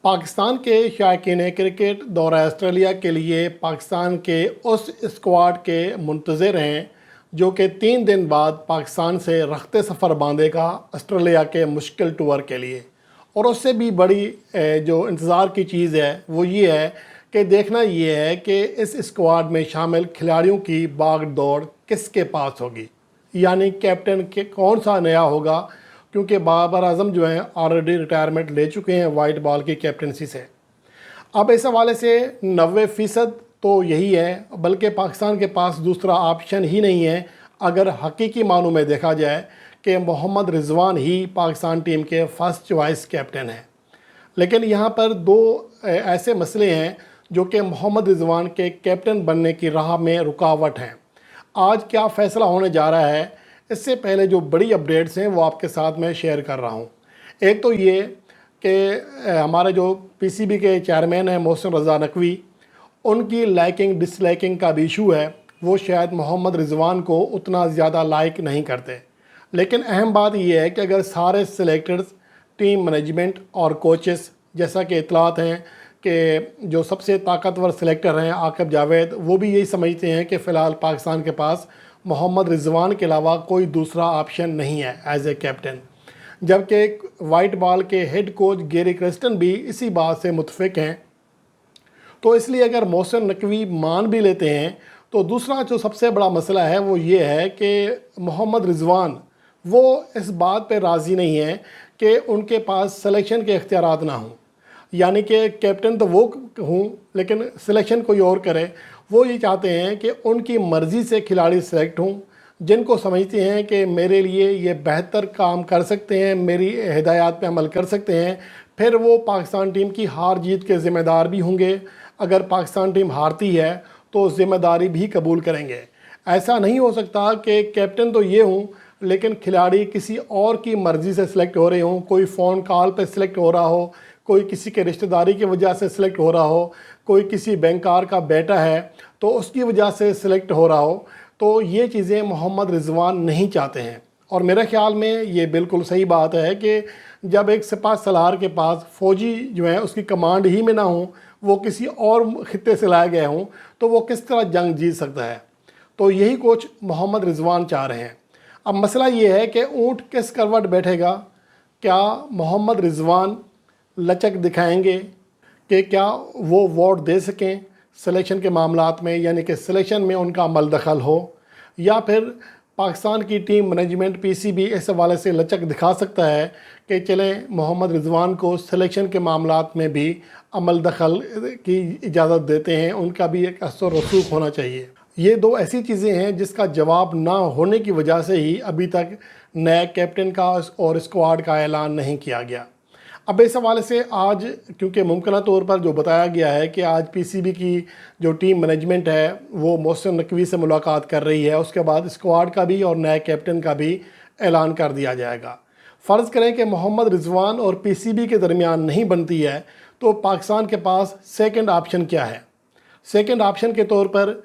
पाकिस्तान के शायकीन क्रिकेट दौरा ऑस्ट्रेलिया के लिए पाकिस्तान के उस स्क्वाड के मुंतज़र हैं जो कि 3 दिन बाद पाकिस्तान से रखते सफ़र बांधेगा ऑस्ट्रेलिया के मुश्किल टूर के लिए। और उससे भी बड़ी जो इंतज़ार की चीज़ है वो ये है कि देखना ये है कि इस स्क्वाड में शामिल खिलाड़ियों की भाग दौड़ किसके पास होगी, यानी कैप्टन के कौन सा नया होगा, क्योंकि बाबर आजम जो हैं ऑलरेडी रिटायरमेंट ले चुके हैं वाइट बॉल की कैप्टनसी से। अब इस हवाले से 90% तो यही है, बल्कि पाकिस्तान के पास दूसरा ऑप्शन ही नहीं है अगर हकीकी मानों में देखा जाए कि मोहम्मद रिजवान ही पाकिस्तान टीम के फर्स्ट चॉइस कैप्टन हैं। लेकिन यहाँ पर दो ऐसे मसले हैं जो कि मोहम्मद रिजवान के कैप्टन बनने की राह में रुकावट हैं। आज क्या फ़ैसला होने जा रहा है, इससे पहले जो बड़ी अपडेट्स हैं वो आपके साथ मैं शेयर कर रहा हूँ। एक तो ये कि हमारे जो पीसीबी के चेयरमैन हैं मोहसिन रज़ा नकवी, उनकी लाइकिंग डिसलाइकिंग का भी इशू है। वो शायद मोहम्मद रिजवान को उतना ज़्यादा लाइक नहीं करते। लेकिन अहम बात यह है कि अगर सारे सिलेक्टर्स, टीम मैनेजमेंट और कोचेस, जैसा कि इतलात हैं कि जो सबसे ताकतवर सिलेक्टर हैं आकिब जावेद, वो भी यही समझते हैं कि फ़िलहाल पाकिस्तान के पास मोहम्मद रिजवान के अलावा कोई दूसरा ऑप्शन नहीं है एज ए कैप्टन। जबकि वाइट बॉल के हेड कोच गैरी क्रिस्टन भी इसी बात से मुतफिक हैं। तो इसलिए अगर मोहसिन नकवी मान भी लेते हैं तो दूसरा जो सबसे बड़ा मसला है वो ये है कि मोहम्मद रिजवान वो इस बात पे राज़ी नहीं है कि उनके पास सिलेक्शन के इख्तियारात ना हों, यानी कि कैप्टन तो वो हूँ लेकिन सिलेक्शन कोई और करे। वो ये चाहते हैं कि उनकी मर्ज़ी से खिलाड़ी सेलेक्ट हों जिनको समझते हैं कि मेरे लिए ये बेहतर काम कर सकते हैं, मेरी हिदायत पे अमल कर सकते हैं। फिर वो पाकिस्तान टीम की हार जीत के ज़िम्मेदार भी होंगे। अगर पाकिस्तान टीम हारती है तो ज़िम्मेदारी भी कबूल करेंगे। ऐसा नहीं हो सकता कि कैप्टन तो ये हूँ लेकिन खिलाड़ी किसी और की मर्ज़ी से सिलेक्ट हो रहे हों, कोई फ़ोन कॉल पे सिलेक्ट हो रहा हो, कोई किसी के रिश्तेदारी की वजह से सिलेक्ट हो रहा हो, कोई किसी बैंकार का बेटा है तो उसकी वजह से सिलेक्ट हो रहा हो। तो ये चीज़ें मोहम्मद रिजवान नहीं चाहते हैं। और मेरे ख़्याल में ये बिल्कुल सही बात है कि जब एक सिपा सलार के पास फ़ौजी जो है उसकी कमांड ही में ना हो, वो किसी और खित्ते से लाए गए हों, तो वो किस तरह जंग जीत सकता है। तो यही कोच मोहम्मद रिजवान चाह रहे हैं। अब मसला ये है कि ऊँट किस करवट बैठेगा। क्या मोहम्मद रिजवान लचक दिखाएंगे कि क्या वो वोट दे सकें सिलेक्शन के मामलात में, यानी कि सिलेक्शन में उनका अमल दखल हो, या फिर पाकिस्तान की टीम मैनेजमेंट पीसीबी इस हवाले से लचक दिखा सकता है कि चलें मोहम्मद रिजवान को सिलेक्शन के मामलात में भी अमल दखल की इजाज़त देते हैं, उनका भी एक असर रसूख होना चाहिए। ये दो ऐसी चीज़ें हैं जिसका जवाब ना होने की वजह से ही अभी तक नए कैप्टन का और स्क्वाड का ऐलान नहीं किया गया। अब इस हवाले से आज क्योंकि मुमकिन तौर पर जो बताया गया है कि आज पीसीबी की जो टीम मैनेजमेंट है वो मोहसिन नकवी से मुलाकात कर रही है, उसके बाद स्क्वाड का भी और नए कैप्टन का भी ऐलान कर दिया जाएगा। फ़र्ज़ करें कि मोहम्मद रिजवान और पीसीबी के दरमियान नहीं बनती है तो पाकिस्तान के पास सेकंड ऑप्शन क्या है। सेकंड ऑप्शन के तौर पर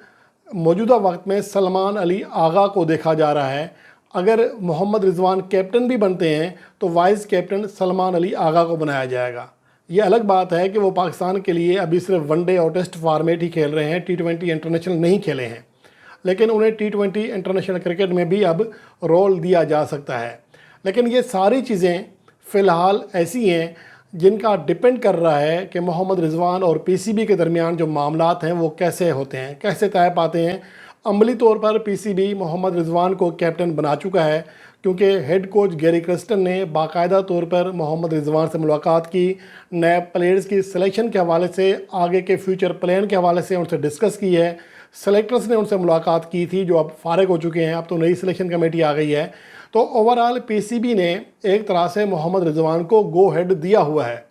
मौजूदा वक्त में सलमान अली आगा को देखा जा रहा है। अगर मोहम्मद रिजवान कैप्टन भी बनते हैं तो वाइस कैप्टन सलमान अली आगा को बनाया जाएगा। ये अलग बात है कि वो पाकिस्तान के लिए अभी सिर्फ वनडे और टेस्ट फॉर्मेट ही खेल रहे हैं, T20 इंटरनेशनल नहीं खेले हैं, लेकिन उन्हें T20 इंटरनेशनल क्रिकेट में भी अब रोल दिया जा सकता है। लेकिन ये सारी चीज़ें फ़िलहाल ऐसी हैं जिनका डिपेंड कर रहा है कि मोहम्मद रिजवान और पीसीबी के दरमियान जो मामलात हैं वो कैसे होते हैं, कैसे तय पाते हैं। अमली तौर पर पीसीबी मोहम्मद रिजवान को कैप्टन बना चुका है क्योंकि हेड कोच गैरी क्रिस्टन ने बाकायदा तौर पर मोहम्मद रिजवान से मुलाकात की, नए प्लेयर्स की सिलेक्शन के हवाले से, आगे के फ्यूचर प्लान के हवाले से उनसे डिस्कस की है। सेलेक्टर्स ने उनसे मुलाकात की थी जो अब फारिग हो चुके हैं, अब तो नई सिलेक्शन कमेटी आ गई है। तो ओवरऑल पीसीबी ने एक तरह से मोहम्मद रिजवान को गो हेड दिया हुआ है।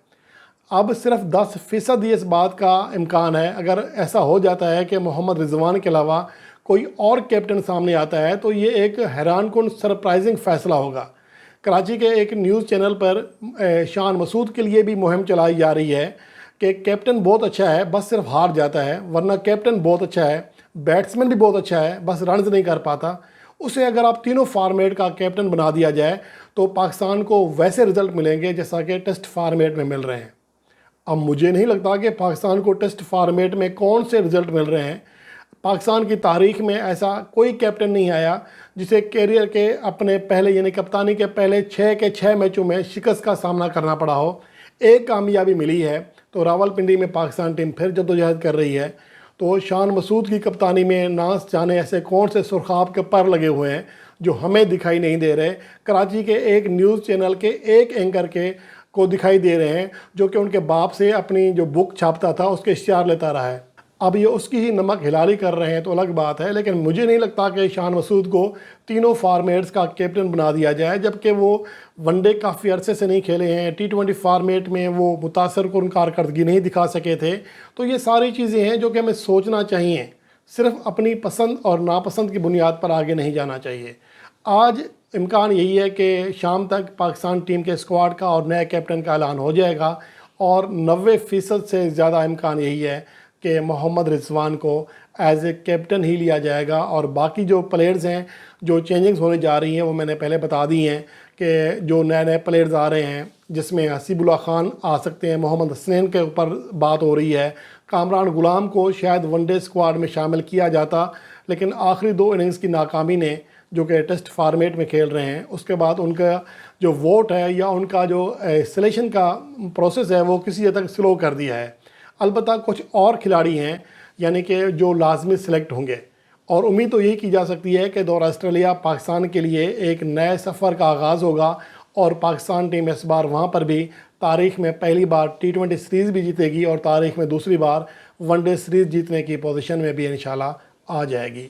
अब सिर्फ 10% ही इस बात का इम्कान है, अगर ऐसा हो जाता है कि मोहम्मद रिजवान के अलावा कोई और कैप्टन सामने आता है तो ये एक हैरानकुन सरप्राइजिंग फ़ैसला होगा। कराची के एक न्यूज़ चैनल पर शान मसूद के लिए भी मुहिम चलाई जा रही है कि कैप्टन बहुत अच्छा है बस सिर्फ हार जाता है, वरना कैप्टन बहुत अच्छा है, बैट्समैन भी बहुत अच्छा है बस रन्स नहीं कर पाता। उसे अगर आप तीनों फार्मेट का कैप्टन बना दिया जाए तो पाकिस्तान को वैसे रिज़ल्ट मिलेंगे जैसा कि टेस्ट फार्मेट में मिल रहे हैं। اب مجھے نہیں لگتا کہ پاکستان کو ٹیسٹ فارمیٹ میں کون سے رزلٹ مل رہے ہیں۔ پاکستان کی تاریخ میں ایسا کوئی کیپٹن نہیں آیا جسے کیریئر کے اپنے پہلے یعنی کپتانی کے پہلے 6 کے 6 میچوں میں شکست کا سامنا کرنا پڑا ہو۔ ایک کامیابی ملی ہے تو راولپنڈی میں پاکستان ٹیم پھر جدوجہد کر رہی ہے۔ تو شان مسعود کی کپتانی میں نہ جانے ایسے کون سے سرخاب کے پر لگے ہوئے ہیں جو ہمیں دکھائی نہیں دے رہے، کراچی کے ایک نیوز چینل کے ایک اینکر کو دکھائی دے رہے ہیں جو کہ ان کے باپ سے اپنی جو بک چھاپتا تھا اس کے اشتہار لیتا رہا ہے۔ اب یہ اس کی ہی نمک ہلالی کر رہے ہیں تو الگ بات ہے، لیکن مجھے نہیں لگتا کہ شان مسعود کو تینوں فارمیٹس کا کیپٹن بنا دیا جائے، جبکہ وہ ون ڈے کافی عرصے سے نہیں کھیلے ہیں، T20 فارمیٹ میں وہ متاثر کن کارکردگی نہیں دکھا سکے تھے۔ تو یہ ساری چیزیں ہیں جو کہ ہمیں سوچنا چاہیے، صرف اپنی پسند اور ناپسند کی بنیاد پر آگے نہیں جانا چاہیے۔ آج امکان یہی ہے کہ شام تک پاکستان ٹیم کے اسکواڈ کا اور نئے کیپٹن کا اعلان ہو جائے گا، اور 90% سے زیادہ امکان یہی ہے کہ محمد رضوان کو ایز اے کیپٹن ہی لیا جائے گا، اور باقی جو پلیئرز ہیں جو چینجنگز ہونے جا رہی ہیں وہ میں نے پہلے بتا دی ہیں کہ جو نئے پلیئرز آ رہے ہیں، جس میں حسیب اللہ خان آ سکتے ہیں، محمد حسنین کے اوپر بات ہو رہی ہے، کامران غلام کو شاید ون ڈے اسکواڈ میں شامل کیا جاتا، لیکن آخری 2 اننگز کی ناکامی نے جو کہ ٹیسٹ فارمیٹ میں کھیل رہے ہیں، اس کے بعد ان کا جو ووٹ ہے یا ان کا جو سلیکشن کا پروسیس ہے وہ کسی حد تک سلو کر دیا ہے۔ البتہ کچھ اور کھلاڑی ہیں یعنی کہ جو لازمی سلیکٹ ہوں گے، اور امید تو یہی کی جا سکتی ہے کہ دورہ آسٹریلیا پاکستان کے لیے ایک نئے سفر کا آغاز ہوگا، اور پاکستان ٹیم اس بار وہاں پر بھی تاریخ میں پہلی بار T20 سیریز بھی جیتے گی، اور تاریخ میں دوسری بار ون ڈے سیریز جیتنے کی پوزیشن میں بھی انشاءاللہ آ جائے گی۔